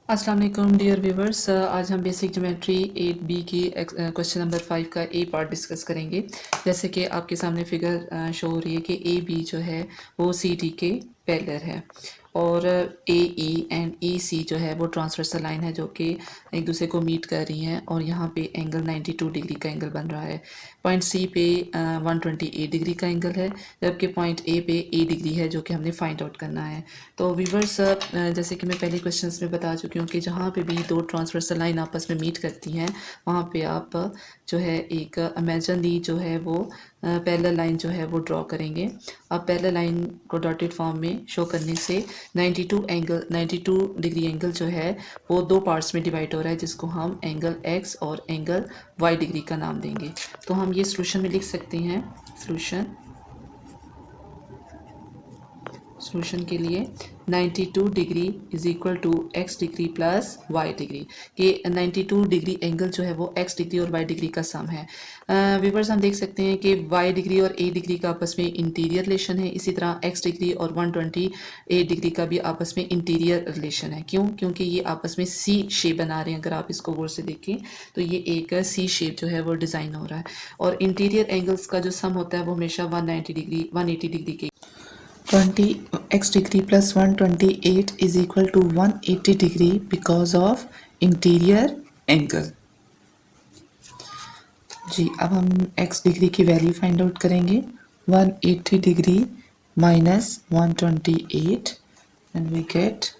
अस्सलाम वालेकुम dear viewers. आज हम बेसिक ज्योमेट्री 8B की क्वेश्चन नंबर 5 का ए पार्ट डिस्कस करेंगे। जैसे कि आपके सामने फिगर शो हो रही है कि ए बी जो है वो सी डी के पैरेलल है और ए ई एंड ई सी जो है वो ट्रांसवर्सल लाइन है जो कि एक दूसरे को मीट कर रही हैं और यहाँ पे एंगल 92 डिग्री का एंगल बन रहा है। पॉइंट सी पे 128 डिग्री का एंगल है, जबकि पॉइंट ए पे ए डिग्री है जो कि हमने फाइंड आउट करना है। तो व्यूवर्स, जैसे कि मैं पहले क्वेश्चंस में बता चुकी हूँ कि जहाँ पे भी दो ट्रांसवर्सल लाइन आपस में मीट करती हैं वहाँ पे आप जो है एक इमेजिनरी जो है वो पैरेलल लाइन जो है वो ड्रॉ करेंगे। अब पैरेलल लाइन को डॉटेड फॉर्म में शो करने से 92 डिग्री एंगल जो है वो दो पार्ट्स में डिवाइड हो रहा है, जिसको हम एंगल एक्स और एंगल वाई डिग्री का नाम देंगे। तो हम ये सोल्यूशन में लिख सकते हैं। सोल्यूशन के लिए 92 degree is equal to X degree plus Y degree. कि 92 डिग्री एंगल जो है वो एक्स डिग्री और वाई डिग्री का सम है। व्यूवर्स, हम देख सकते हैं कि वाई डिग्री और ए डिग्री का आपस में इंटीरियर रिलेशन है, इसी तरह एक्स डिग्री और 128 डिग्री का भी आपस में इंटीरियर रिलेशन है। क्यों? क्योंकि ये आपस में सी शेप बना रहे हैं। अगर आप इसको गौर से देखें तो ये एक सी शेप जो है वो डिज़ाइन हो रहा है और इंटीरियर एंगल्स का जो सम होता है वो हमेशा 180 डिग्री के 20 x degree plus 128 is equal to 180 degree because of interior angle। जी, अब हम x डिग्री की वैल्यू फाइंड आउट करेंगे। 180 degree minus 128 and we get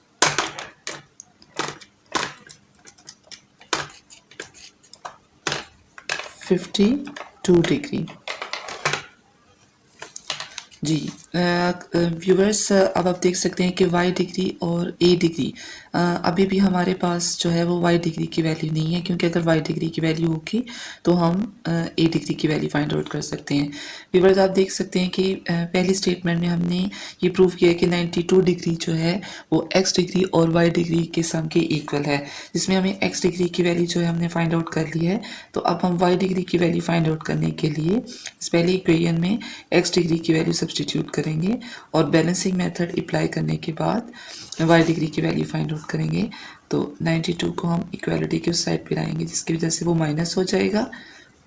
52 degree. जी व्यूवर्स, अब आप देख सकते हैं कि y डिग्री और a डिग्री अभी भी हमारे पास जो है वो y डिग्री की वैल्यू नहीं है, क्योंकि अगर y डिग्री की वैल्यू होगी तो हम a डिग्री की वैल्यू फाइंड आउट कर सकते हैं। व्यूवर्स, आप देख सकते हैं कि पहली स्टेटमेंट में हमने ये प्रूव किया कि 92 डिग्री जो है वो x डिग्री और y डिग्री के सम के इक्वल है, जिसमें हमें x डिग्री की वैल्यू जो है हमने फाइंड आउट कर ली है। तो अब हम y डिग्री की वैल्यू फाइंड आउट करने के लिए इस पहले इक्वेशन में x डिग्री की वैल्यू सब्सटीट्यूट करेंगे और बैलेंसिंग मेथड अप्लाई करने के बाद y डिग्री की वैल्यू फाइंड आउट करेंगे। तो 92 को हम इक्वालिटी के उस साइड पे लाएंगे, जिसकी वजह से वो माइनस हो जाएगा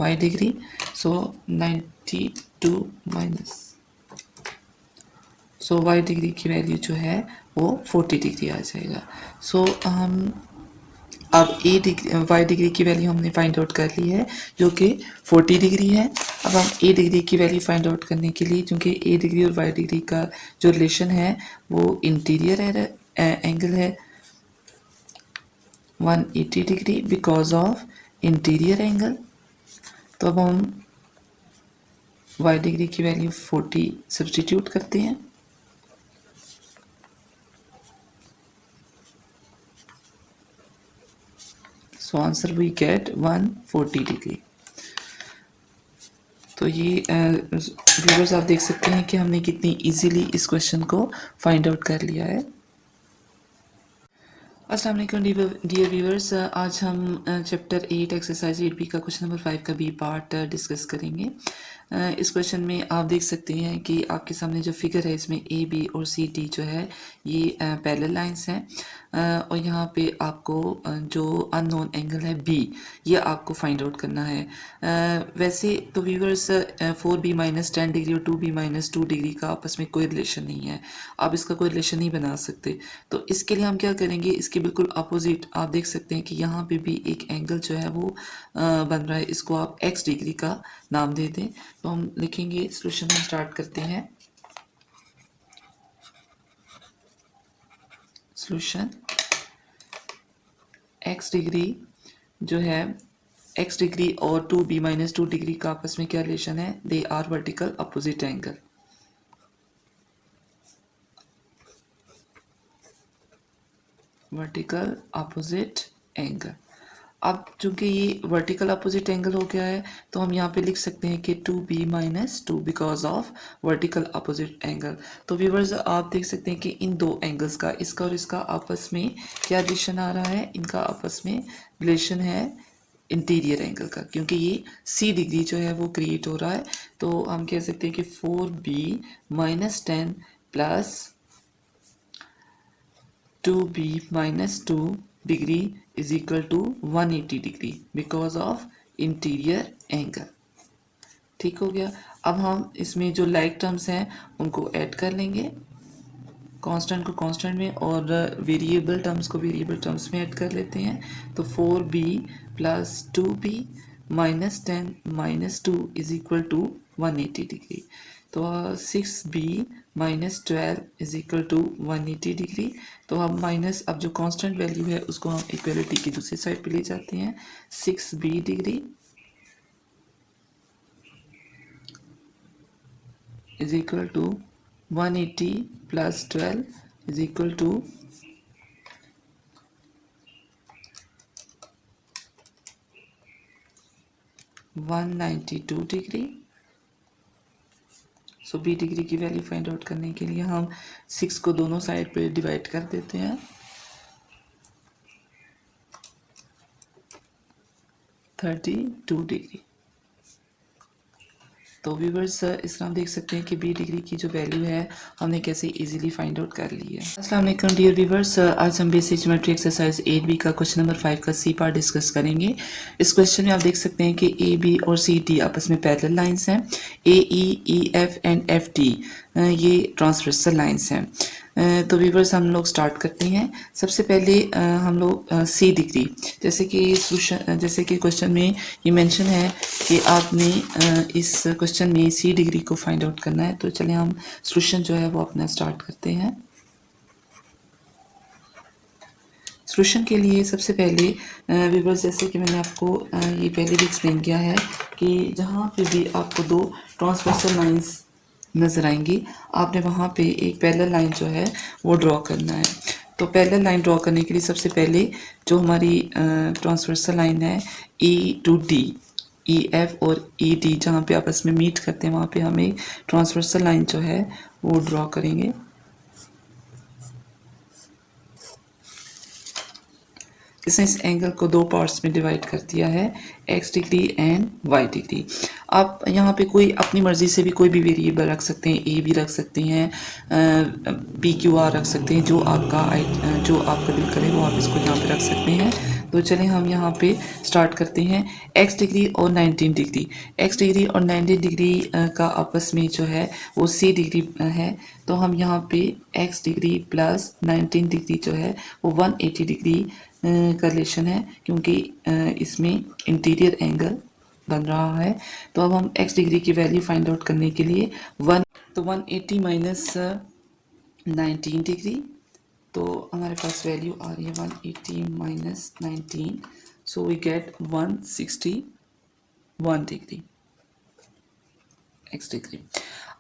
y डिग्री। सो 92 माइनस, सो y डिग्री की वैल्यू जो है वो 40 डिग्री आ जाएगा। सो हम अब y डिग्री की वैल्यू हमने फाइंड आउट कर ली है जो कि 40 डिग्री है। अब हम a डिग्री की वैल्यू फाइंड आउट करने के लिए, क्योंकि a डिग्री और y डिग्री का जो रिलेशन है वो इंटीरियर एंगल है 180 degree because of interior angle. तो अब हम y डिग्री की वैल्यू 40 सब्सटीट्यूट करते हैं। So answer we get 140 degree. तो ये व्यूअर्स, आप देख सकते हैं कि हमने कितनी इजीली इस क्वेश्चन को फाइंड आउट कर लिया है। अस्सलाम वालेकुम डियर व्यूअर्स, आज हम चैप्टर 8 एक्सरसाइज 8B का क्वेश्चन नंबर 5 का बी पार्ट डिस्कस करेंगे। इस क्वेश्चन में आप देख सकते हैं कि आपके सामने जो फिगर है इसमें ए बी और सी डी जो है ये पैरेलल लाइंस हैं और यहाँ पे आपको जो अननोन एंगल है बी, ये आपको फाइंड आउट करना है। वैसे तो व्यूअर्स 4B माइनस 10 डिग्री और 2B माइनस 2 डिग्री का आपस में कोई रिलेशन नहीं है, आप इसका कोई रिलेशन नहीं बना सकते। तो इसके लिए हम क्या करेंगे, इसके बिल्कुल अपोजिट आप देख सकते हैं कि यहाँ पे भी एक एंगल जो है वो बन रहा है, इसको आप x डिग्री का नाम दे दें। तो हम लिखेंगे, सॉल्यूशन हम स्टार्ट करते हैं। सॉल्यूशन x डिग्री जो है x डिग्री और 2B माइनस 2 डिग्री का आपस में क्या रिलेशन है, they are vertical opposite angle. Vertical opposite angle. अब चूंकि ये वर्टिकल अपोजिट एंगल हो गया है तो हम यहाँ पे लिख सकते हैं कि 2B minus 2 because of vertical opposite angle. तो व्यूवर्स, आप देख सकते हैं कि इन दो एंगल्स का, इसका और इसका आपस में क्या रिलेशन आ रहा है, इनका आपस में रिलेशन है इंटीरियर एंगल का, क्योंकि ये सी डिग्री जो है वो क्रिएट हो रहा है। तो हम कह सकते हैं कि 4B minus 10 plus 2B minus 2 degree is equal to 180 degree because of interior angle. ठीक हो गया। अब हम इसमें जो लाइक टर्म्स हैं उनको ऐड कर लेंगे, कांस्टेंट को कांस्टेंट में और वेरिएबल टर्म्स को वेरिएबल टर्म्स में ऐड कर लेते हैं। तो 4b plus 2b minus 10 minus 2 is equal to 180 degree. तो 6b minus 12 is equal to 180 degree. तो हम माइनस, अब जो कांस्टेंट वैल्यू है उसको हम इक्वलिटी की दूसरी साइड पे ले जाते हैं। 6b degree is equal to 180 plus 12 is equal to 192 degree. So B degree की वैल्यू फाइंड आउट करने के लिए हम 6 को दोनों साइड पे डिवाइड कर देते हैं। 32 डिग्री। तो व्यूवर्स इस तरह हम देख सकते हैं कि बी डिग्री की जो वैल्यू है हमने कैसे इजीली फाइंड आउट कर ली है। अस्सलाम वालेकुम डियर व्यूवर्स, आज हम बेसिक ज्योमेट्री एक्सरसाइज 8b का क्वेश्चन नंबर 5 का सी पार्ट डिस्कस करेंगे। इस क्वेश्चन में आप देख सकते हैं कि ए बी और सी डी आपस में पैरेलल लाइंस हैं। A E F and F D ये ट्रांसवर्सल लाइंस हैं। तो व्यूवर्स हम लोग स्टार्ट करते हैं। सबसे पहले हम लोग सी डिग्री, जैसे कि क्वेश्चन में ये मेंशन है कि आपने इस क्वेश्चन में सी डिग्री को फाइंड आउट करना है। तो चलिए हम सॉल्यूशन जो है वो अपना स्टार्ट करते हैं। सॉल्यूशन के लिए सबसे पहले व्यूवर्स, जैसे कि मैंने आपको ये पहले भी एक्सप्लेन किया है कि जहाँ पे भी आपको दो ट्रांसवर्सल लाइंस नज़र आएंगी, आपने वहाँ पे एक पैरेलल लाइन जो है वो ड्रॉ करना है। तो पैरेलल लाइन ड्रॉ करने के लिए सबसे पहले जो हमारी ट्रांसवर्सल लाइन है ई टू डी, ई एफ और ई डी जहाँ पे आपस में मीट करते हैं, वहाँ पे हम एक ट्रांसवर्सल लाइन जो है वो ड्रॉ करेंगे। इसने इस एंगल को दो पार्ट्स में डिवाइड कर दिया है, x degree and y degree. आप यहाँ पे कोई अपनी मर्ज़ी से भी कोई भी वेरिएबल रख सकते हैं, a भी रख सकते हैं, p q r रख सकते हैं, जो आपका दिल करे वो आप इसको यहाँ पे रख सकते हैं। तो चलें हम यहाँ पे स्टार्ट करते हैं। x डिग्री और 19 डिग्री, x डिग्री और 19 डिग्री का आपस में जो है वो c डिग्री है। तो हम यहाँ पे x डिग्री प्लस 19 डिग्री जो है वो 180 डिग्री का रिलेशन है, क्योंकि इसमें इंटीरियर एंगल बन रहा है। तो अब हम x डिग्री की वैल्यू फाइंड आउट करने के लिए 180 माइनस 19 डिग्री, तो हमारे पास वैल्यू आ रही है 180 minus 19, so we get 161 degree x degree.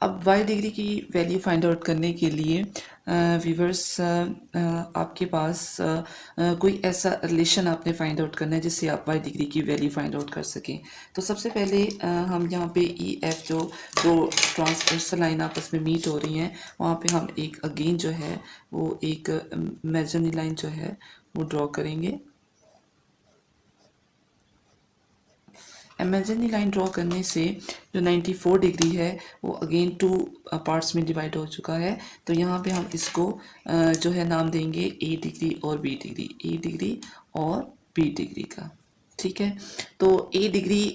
अब y डिग्री की वैल्यू फाइंड आउट करने के लिए व्यूवर्स आपके पास कोई ऐसा रिलेशन आपने फाइंड आउट करना है जिससे आप y डिग्री की वैल्यू फाइंड आउट कर सकें। तो सबसे पहले हम यहाँ पे ई एफ जो ट्रांसवर्सल लाइन आपस में मीट हो रही हैं, वहाँ पे हम एक अगेन जो है वो एक इमेजिनरी लाइन जो है वो ड्रॉ करेंगे। इमेजिनरी लाइन ड्रॉ करने से जो 94 डिग्री है वो अगेन टू पार्ट्स में डिवाइड हो चुका है। तो यहाँ पे हम इसको जो है नाम देंगे ए डिग्री और बी डिग्री, ए डिग्री और बी डिग्री का। ठीक है, तो ए डिग्री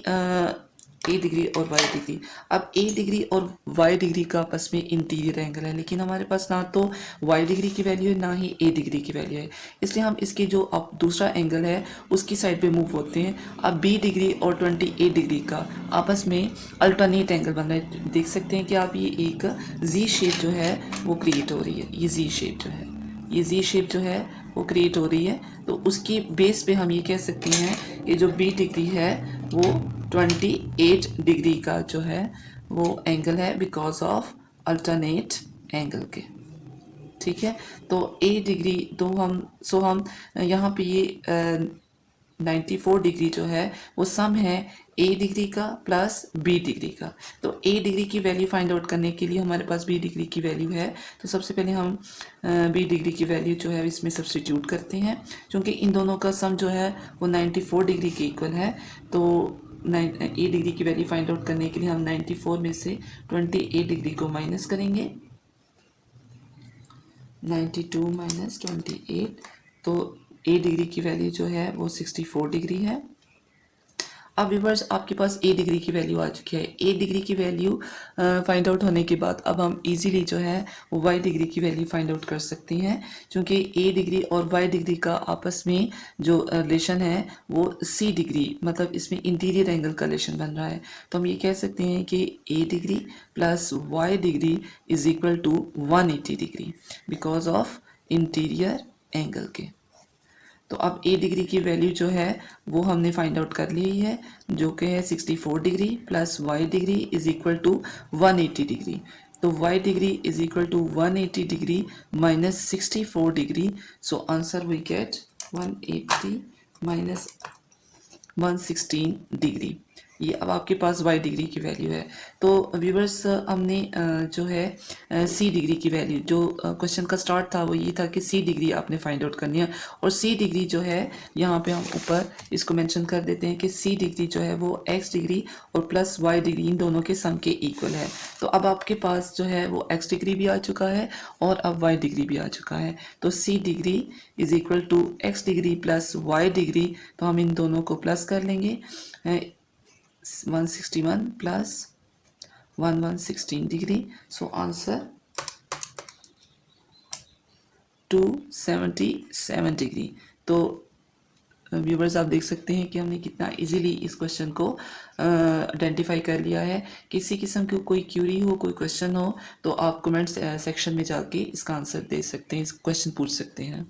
और वाई डिग्री। अब ए डिग्री और वाई डिग्री का आपस में इंटीरियर एंगल है, लेकिन हमारे पास ना तो वाई डिग्री की वैल्यू है ना ही ए डिग्री की वैल्यू है, इसलिए हम इसके जो अब दूसरा एंगल है उसकी साइड पे मूव होते हैं। अब बी डिग्री और 28 डिग्री का आपस में अल्टरनेट एंगल बन रहा है। देख सकते हैं कि आप ये एक जी शेप जो है वो क्रिएट हो रही है, ये जी शेप जो है, ये जी शेप जो है वो क्रिएट हो रही है। तो उसकी बेस पे हम ये कह सकते हैं कि जो बी डिग्री है वो 28 डिग्री का जो है वो एंगल है बिकॉज ऑफ अल्टरनेट एंगल के। ठीक है, तो ए डिग्री तो हम यहाँ पे ये 94 डिग्री जो है वो सम है ए डिग्री का प्लस बी डिग्री का। तो ए डिग्री की वैल्यू फाइंड आउट करने के लिए हमारे पास बी डिग्री की वैल्यू है। तो सबसे पहले हम बी डिग्री की वैल्यू जो है इसमें सब्स्टिट्यूट करते हैं, क्योंकि इन दोनों का सम जो है वो 94 डिग्री के इक्वल है। तो ए डिग्री की वैल्यू फाइंड आउट करने के लिए हम 94 में से 28 डिग्री को माइनस करेंगे, 92 माइनस 28, तो ए डिग्री की वैल्यू जो है वो 64 डिग्री है। अब व्यूवर्स आपके पास ए डिग्री की वैल्यू आ चुकी है। ए डिग्री की वैल्यू फाइंड आउट होने के बाद अब हम इजीली जो है वो वाई डिग्री की वैल्यू फाइंड आउट कर सकते हैं, क्योंकि ए डिग्री और वाई डिग्री का आपस में जो रिलेशन है वो सी डिग्री, मतलब इसमें इंटीरियर एंगल का रिलेशन बन रहा है। तो हम ये कह सकते हैं कि A degree plus Y degree is equal to 180 degree because of interior angle के। तो अब ए डिग्री की वैल्यू जो है वो हमने फाइंड आउट कर ली है, जो कि है 64 degree plus Y degree is equal to 180 degree. तो Y degree is equal to 180 degree minus 64 degree. So answer we get 180 minus 116 degree. ये अब आपके पास वाई डिग्री की वैल्यू है। तो व्यूवर्स हमने जो है सी डिग्री की वैल्यू, जो क्वेश्चन का स्टार्ट था वो ये था कि सी डिग्री आपने फाइंड आउट करनी है, और सी डिग्री जो है यहाँ पे हम ऊपर इसको मेंशन कर देते हैं कि सी डिग्री जो है वो एक्स डिग्री और प्लस वाई डिग्री इन दोनों के सम के इक्वल है। तो अब आपके पास जो है वो एक्स डिग्री भी आ चुका है और अब वाई डिग्री भी आ चुका है। तो C degree is equal to X degree plus Y degree, तो हम इन दोनों को प्लस कर लेंगे। 161 plus 116 degree. So answer 277 degree. तो व्यूवर्स आप देख सकते हैं कि हमने कितना इजीली इस क्वेश्चन को आइडेंटिफाई कर लिया है। किसी किस्म की कोई क्यूरी हो, कोई क्वेश्चन हो, तो आप कमेंट सेक्शन में जाके इसका आंसर दे सकते हैं, इस क्वेश्चन पूछ सकते हैं।